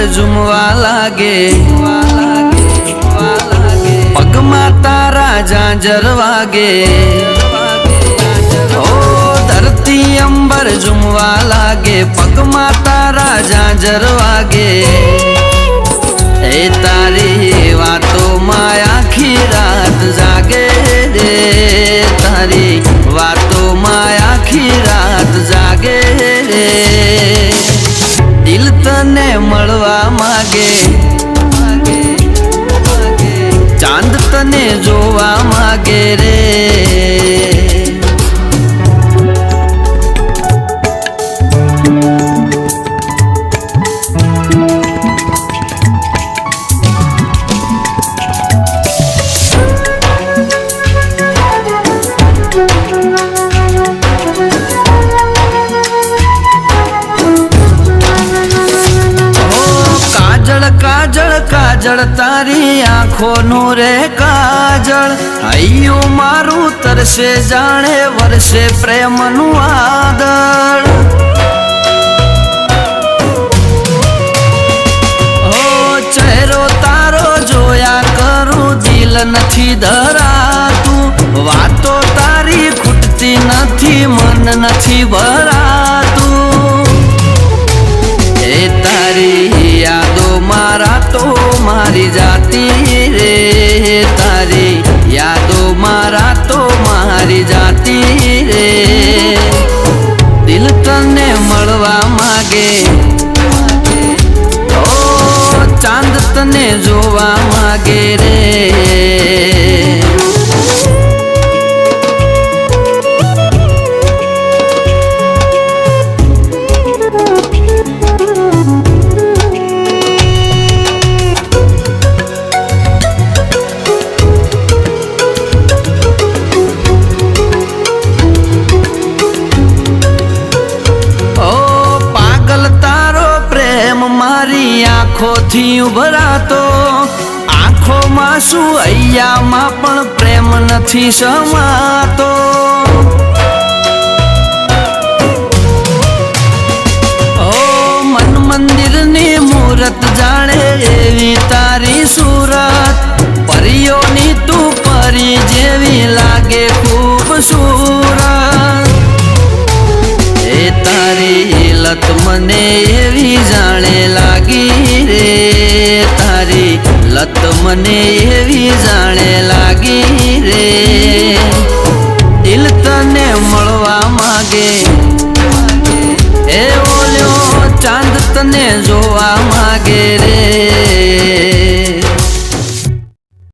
ઝુમવા લાગે પગમાં તારા ઝાંઝર વાગે ઓ ધરતી અંબર ઝુમવા લાગે પગમાં તારા ઝાંઝર વાગે એ તારી વાતોમાં આખી રાત જાગે રે તારી વાતોમાં આખી રાત જાગે રે દિલ તને મળવા માગે ચાંદ તને જોવા માગે રે કાજળ કાજળ તારી આંખોનું રે કાજળ હૈયું મારું તરસે જાણે વરસે પ્રેમનું વાદળ હો ચહેરો તારો જોયા કરું દિલ નથી ધરાતું વાતો તારી ખૂટતી નથી મન નથી ભરાતું એ તારી યાદો મારા તો મારી જાતી રે તારી યાદો મારા તો મારી જાતી રે દિલ તને મળવા માગે ઓ ચાંદ તને જોવા માગે રે મારી આંખોથી ઉભરાતો આંખોમાં શું હૈયામાં પણ પ્રેમ નથી સમાતો ઓ મન મંદિરની મૂરત જાણે એવી તારી સુરત પરીઓની તું પરી જેવી લાગે ખૂબસૂરત એ તારી લત મને એવી જાણે લાગી રે તારી લત મને એવી જાણે લાગી રે દિલ તને મળવા માગે એ ઓલ્યો ચાંદ તને જોવા માગે રે